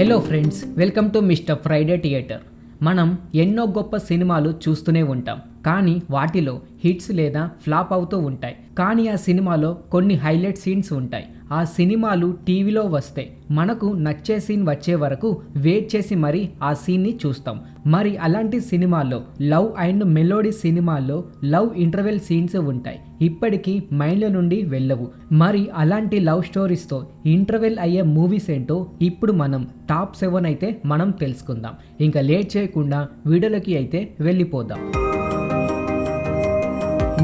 Hello friends, welcome to mister Friday theatre. మనం ఎన్నో గొప్ప సినిమాలు చూస్తూనే ఉంటాం, కానీ వాటిలో హిట్స్ లేదా ఫ్లాప్ అవుతూ ఉంటాయి. కానీ ఆ సినిమాలో కొన్ని హైలైట్ సీన్స్ ఉంటాయి. ఆ సినిమాలు టీవీలో వస్తే మనకు నచ్చే సీన్ వచ్చే వరకు వెయిట్ చేసి మరి ఆ సీన్ని చూస్తాం. మరి అలాంటి సినిమాల్లో లవ్ అండ్ మెలోడీ సినిమాల్లో లవ్ ఇంటర్వెల్ సీన్స్ ఉంటాయి, ఇప్పటికీ మైండ్ల నుండి వెళ్ళవు. మరి అలాంటి లవ్ స్టోరీస్తో ఇంటర్వెల్ అయ్యే మూవీస్ ఏంటో ఇప్పుడు మనం టాప్ 7 అయితే మనం తెలుసుకుందాం. ఇంకా లేట్ చేయకుండా వీడియోలోకి అయితే వెళ్ళిపోదాం.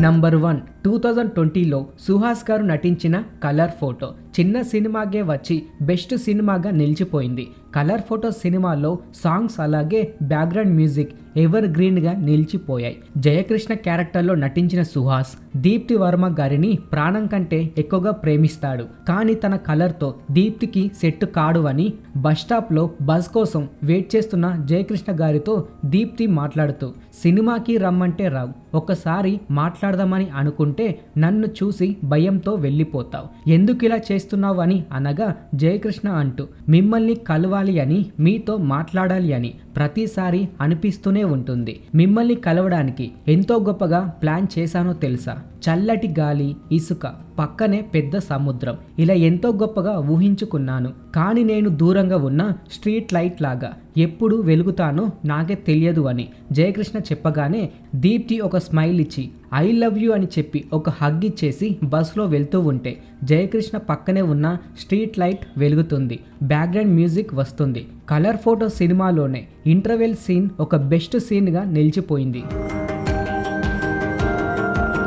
నంబర్ 1, 2020లో సుహాస్ గారు నటించిన కలర్ ఫోటో చిన్న సినిమాగే వచ్చి బెస్ట్ సినిమాగా నిలిచిపోయింది. కలర్ ఫోటో సినిమాలో సాంగ్స్ అలాగే బ్యాక్గ్రౌండ్ మ్యూజిక్ ఎవర్ గ్రీన్గా నిలిచిపోయాయి. జయకృష్ణ క్యారెక్టర్లో నటించిన సుహాస్ దీప్తి వర్మ గారిని ప్రాణం కంటే ఎక్కువగా ప్రేమిస్తాడు. కానీ తన కలర్తో దీప్తికి సెట్ కాడు అని బస్టాప్లో బస్ కోసం వెయిట్ చేస్తున్న జయకృష్ణ గారితో దీప్తి మాట్లాడుతూ, సినిమాకి రమ్మంటే రావు, ఒకసారి మాట్లాడదామని అనుకుంటే నన్ను చూసి భయంతో వెళ్ళిపోతావు, ఎందుకు ఇలా చేస్తున్నావు అని అనగా జయకృష్ణ అంటూ, మిమ్మల్ని కలవాలి అని, మీతో మాట్లాడాలి అని ప్రతిసారి అనిపిస్తూనే ఉంటుంది. మిమ్మల్ని కలవడానికి ఎంతో గొప్పగా ప్లాన్ చేశానో తెలుసా, చల్లటి గాలి, ఇసుక, పక్కనే పెద్ద సముద్రం, ఇలా ఎంతో గొప్పగా ఊహించుకున్నాను. కానీ నేను దూరంగా ఉన్న స్ట్రీట్ లైట్ లాగా ఎప్పుడు వెలుగుతానో నాకే తెలియదు అని జయకృష్ణ చెప్పగానే దీప్తి ఒక స్మైల్ ఇచ్చి ఐ లవ్ యూ అని చెప్పి ఒక హగ్ ఇచ్చేసి బస్లో వెళ్తూ ఉంటే జయకృష్ణ పక్కనే ఉన్న స్ట్రీట్ లైట్ వెలుగుతుంది, బ్యాక్గ్రౌండ్ మ్యూజిక్ వస్తుంది. కలర్ ఫోటో సినిమాలోనే ఇంటర్వెల్ సీన్ ఒక బెస్ట్ సీన్గా నిలిచిపోయింది.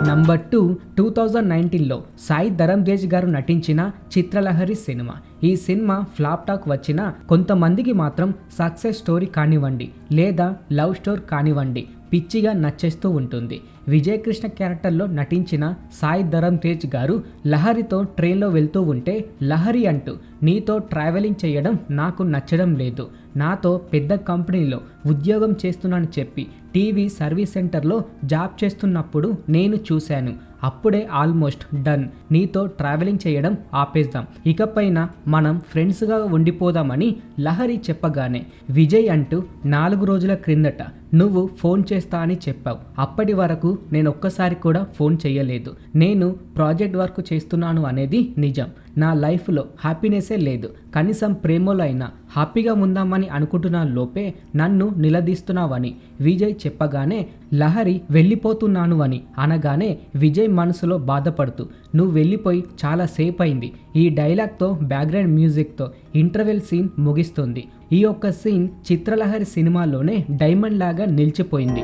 నంబర్ 2, 2019లో సాయి ధరమ్ తేజ్ గారు నటించిన చిత్రలహరి సినిమా. ఈ సినిమా ఫ్లాప్ టాక్ వచ్చిన కొంతమందికి మాత్రం సక్సెస్ స్టోరీ కానివ్వండి లేదా లవ్ స్టోరీ కానివ్వండి పిచ్చిగా నచ్చేస్తూ ఉంటుంది. విజయకృష్ణ క్యారెక్టర్లో నటించిన సాయి ధరమ్ తేజ్ గారు లహరితో ట్రైన్లో వెళ్తూ ఉంటే, లహరి అంటూ నీతో ట్రావెలింగ్ చేయడం నాకు నచ్చడం లేదు, నాతో పెద్ద కంపెనీలో ఉద్యోగం చేస్తున్నానని చెప్పి టీవీ సర్వీస్ సెంటర్లో జాబ్ చేస్తున్నప్పుడు నేను చూశాను, అప్పుడే ఆల్మోస్ట్ డన్, నీతో ట్రావెలింగ్ చేయడం ఆపేద్దాం, ఇకపైన మనం ఫ్రెండ్స్గా ఉండిపోదామని లహరి చెప్పగానే విజయ్ అంటూ 4 రోజుల క్రిందట నువ్వు ఫోన్ చేస్తా అని చెప్పావు, అప్పటి వరకు నేను ఒక్కసారి కూడా ఫోన్ చేయలేదు, నేను ప్రాజెక్ట్ వర్క్ చేస్తున్నాను అనేది నిజం, నా లైఫ్లో హ్యాపీనెస్సే లేదు, కనీసం ప్రేమలో అయినా హ్యాపీగా ఉందామని అనుకుంటున్న లోపే నన్ను నిలదీస్తున్నావని విజయ్ చెప్పగానే లహరి వెళ్ళిపోతున్నాను అని అనగానే విజయ్ మనసులో బాధపడుతూ, నువ్వు వెళ్ళిపోయి చాలా సేపు అయింది, ఈ డైలాగ్తో బ్యాక్గ్రౌండ్ మ్యూజిక్తో ఇంటర్వెల్ సీన్ ముగిస్తుంది. ఈ ఒక్క సీన్ చిత్రలహరి సినిమాలోనే డైమండ్ లాగా నిలిచిపోయింది.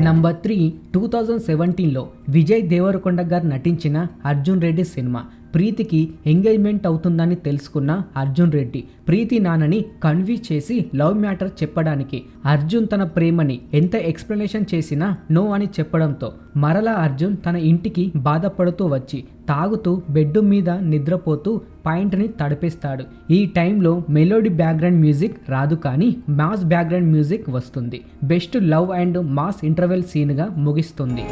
నంబర్ 3, 2017లో విజయ్ దేవరకొండ గారు నటించిన అర్జున్ రెడ్డి సినిమా. ప్రీతికి ఎంగేజ్మెంట్ అవుతుందని తెలుసుకున్న అర్జున్ రెడ్డి ప్రీతి నాన్నని కన్విన్స్ చేసి లవ్ మ్యాటర్ చెప్పడానికి అర్జున్ తన ప్రేమని ఎంత ఎక్స్ప్లెనేషన్ చేసినా నో అని చెప్పడంతో మరలా అర్జున్ తన ఇంటికి బాధపడుతూ వచ్చి తాగుతూ బెడ్ మీద నిద్రపోతూ పాయింట్ని తడిపేస్తాడు. ఈ టైంలో మెలోడీ బ్యాక్గ్రౌండ్ మ్యూజిక్ రాదు, కానీ మాస్ బ్యాక్గ్రౌండ్ మ్యూజిక్ వస్తుంది. Best love and mass interval సీన్గా ముగిస్తుంది.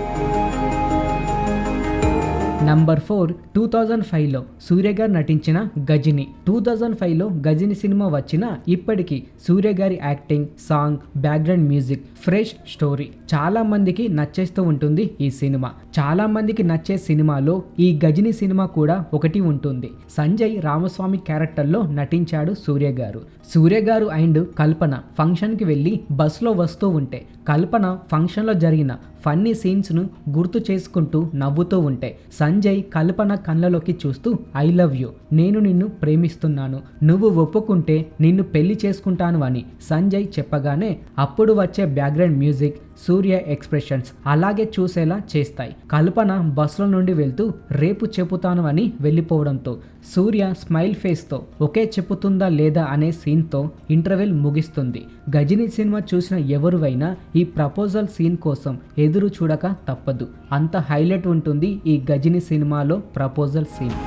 నంబర్ 4, 2005లో సూర్య గారు నటించిన గజిని. 2005లో గజిని సినిమా వచ్చిన ఇప్పటికీ సూర్య గారి acting, song, background music, fresh story చాలా మందికి నచ్చేస్తూ ఉంటుంది. ఈ సినిమా చాలా మందికి నచ్చే సినిమాలో ఈ గజిని సినిమా కూడా ఒకటి ఉంటుంది. సంజయ్ రామస్వామి క్యారెక్టర్లో నటించాడు సూర్య గారు. సూర్య గారు అండ్ కల్పన ఫంక్షన్కి వెళ్ళి బస్లో వస్తూ ఉంటే కల్పన ఫంక్షన్లో జరిగిన ఫన్నీ సీన్స్ను గుర్తు చేసుకుంటూ నవ్వుతూ ఉంటే సంజయ్ కల్పన కళ్ళలోకి చూస్తూ ఐ లవ్ యూ, నేను నిన్ను ప్రేమిస్తున్నాను, నువ్వు ఒప్పుకుంటే నిన్ను పెళ్లి చేసుకుంటాను అని సంజయ్ చెప్పగానే అప్పుడు వచ్చే బ్యాక్గ్రౌండ్ మ్యూజిక్, సూర్య ఎక్స్ప్రెషన్స్ అలాగే చూసేలా చేస్తాయి. కల్పన బస్సులో నుండి వెళ్తూ రేపు చెప్పుతాను అని వెళ్ళిపోవడంతో సూర్య స్మైల్ ఫేస్తో ఒకే చెప్పుతుందా లేదా అనే సీన్తో ఇంటర్వెల్ ముగిస్తుంది. గజిని సినిమా చూసిన ఎవరివైనా ఈ ప్రపోజల్ సీన్ కోసం ఎదురు చూడక తప్పదు, అంత హైలైట్ ఉంటుంది ఈ గజిని సినిమాలో proposal scene.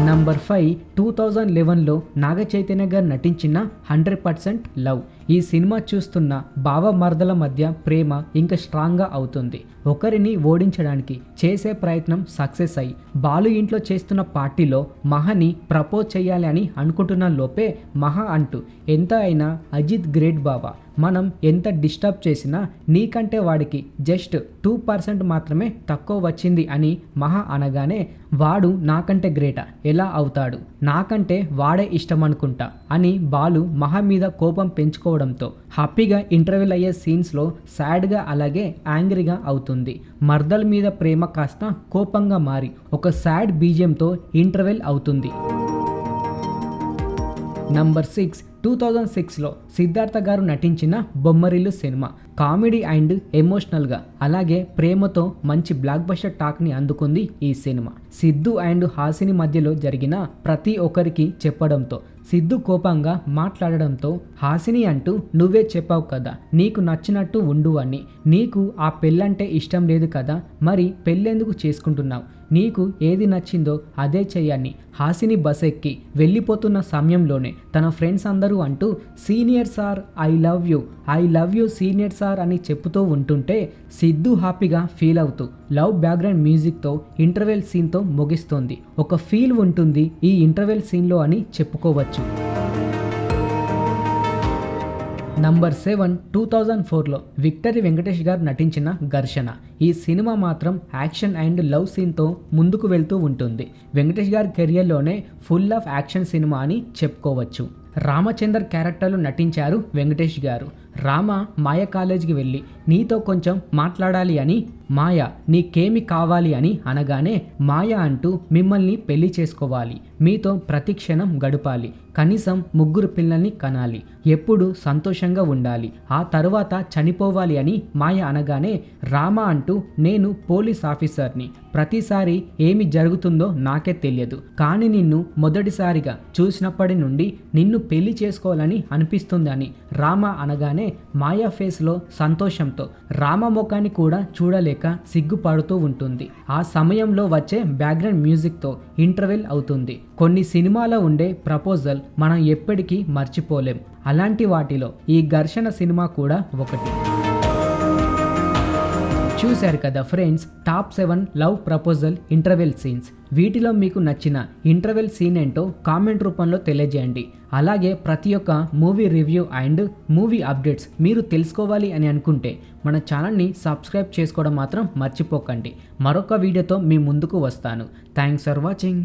Number 5 2011లో Naga Chaitanya గారు నటించిన 100% లవ్. ఈ సినిమా చూస్తున్న బావ మరదల మధ్య ప్రేమ ఇంకా స్ట్రాంగ్గా అవుతుంది. ఒకరిని ఓడించడానికి చేసే ప్రయత్నం సక్సెస్ అయ్యి బాలు ఇంట్లో చేస్తున్న పార్టీలో మహాని ప్రపోజ్ చేయాలి అని అనుకుంటున్న లోపే మహా అంటూ ఎంత అయినా అజిత్ గ్రేట్ బావా, మనం ఎంత డిస్టర్బ్ చేసినా నీకంటే వాడికి జస్ట్ 2% మాత్రమే తక్కువ వచ్చింది అని మహా అనగానే వాడు నాకంటే గ్రేటా ఎలా అవుతాడు, నాకంటే వాడే ఇష్టం అనుకుంటా అని బాలు మహా మీద కోపం పెంచుకోవడంతో హ్యాపీగా ఇంటర్వెల్ అయ్యే సీన్స్లో సాడ్గా అలాగే యాంగ్రీగా అవుతుంది. మర్దల్ మీద ప్రేమ కాస్త కోపంగా మారి ఒక సాడ్ బీజియంతో ఇంటర్వెల్ అవుతుంది. నంబర్ 6 2006లో సిద్ధార్థ గారు నటించిన బొమ్మరిల్లు సినిమా కామెడీ అండ్ ఎమోషనల్గా అలాగే ప్రేమతో మంచి బ్లాక్ బస్టర్ టాక్ని అందుకుంది ఈ సినిమా. సిద్ధు అండ్ హాసిని మధ్యలో జరిగిన ప్రతి ఒక్కరికి చెప్పడంతో సిద్ధు కోపంగా మాట్లాడడంతో హాసిని అంటూ నువ్వే చెప్పావు కదా నీకు నచ్చినట్టు ఉండు అని, నీకు ఆ పెళ్ళంటే ఇష్టం లేదు కదా మరి పెళ్ళెందుకు చేసుకుంటున్నావు, నీకు ఏది నచ్చిందో అదే చెయ్యని హాసిని బస్ ఎక్కి వెళ్ళిపోతున్న సమయంలోనే తన ఫ్రెండ్స్ అందరూ అంటూ senior sir I love you senior sir అని చెప్పుతూ ఉంటుంటే సిద్ధు హ్యాపీగా ఫీల్ అవుతూ లవ్ బ్యాక్గ్రౌండ్ మ్యూజిక్తో ఇంటర్వెల్ సీన్తో ముగిస్తోంది. ఒక ఫీల్ ఉంటుంది ఈ ఇంటర్వెల్ సీన్లో అని చెప్పుకోవచ్చు. నంబర్ 7 2004లో విక్టరీ వెంకటేష్ గారు నటించిన ఘర్షణ. ఈ సినిమా మాత్రం యాక్షన్ అండ్ లవ్ సీన్తో ముందుకు వెళ్తూ ఉంటుంది. వెంకటేష్ గారి కెరియర్లోనే ఫుల్ ఆఫ్ యాక్షన్ సినిమా అని చెప్పుకోవచ్చు. రామచందర్ క్యారెక్టర్లో నటించారు వెంకటేష్ గారు. రామ మాయ కాలేజీకి వెళ్ళి నీతో కొంచెం మాట్లాడాలి అని మాయ నీకేమి కావాలి అని అనగానే మాయ అంటూ మిమ్మల్ని పెళ్లి చేసుకోవాలి, మీతో ప్రతి క్షణం గడపాలి, కనీసం 3 పిల్లల్ని కనాలి, ఎప్పుడు సంతోషంగా ఉండాలి, ఆ తరువాత చనిపోవాలి అని మాయ అనగానే రామ అంటూ నేను పోలీస్ ఆఫీసర్ని, ప్రతిసారి ఏమి జరుగుతుందో నాకే తెలియదు, కానీ నిన్ను మొదటిసారిగా చూసినప్పటి నుండి నిన్ను పెళ్లి చేసుకోవాలని అనిపిస్తుందని రామ అనగానే మాయా ఫేస్లో సంతోషంతో రామ ముఖాన్ని కూడా చూడలేక సిగ్గుపడుతూ ఉంటుంది. ఆ సమయంలో వచ్చే బ్యాక్గ్రౌండ్ మ్యూజిక్తో ఇంటర్వెల్ అవుతుంది. కొన్ని సినిమాలో ఉండే ప్రపోజల్ మనం ఎప్పటికీ మర్చిపోలేం. అలాంటి వాటిలో ఈ ఘర్షణ సినిమా కూడా ఒకటి. చూశారు కదా friends, top 7 love proposal interval scenes. వీటిలో మీకు నచ్చిన ఇంటర్వెల్ సీన్ ఏంటో కామెంట్ రూపంలో తెలియజేయండి. అలాగే ప్రతి ఒక్క movie review and movie updates మీరు తెలుసుకోవాలి అని అనుకుంటే మన ఛానల్ని సబ్స్క్రైబ్ చేసుకోవడం మాత్రం మర్చిపోకండి. మరొక వీడియోతో మీ ముందుకు వస్తాను. Thanks for watching.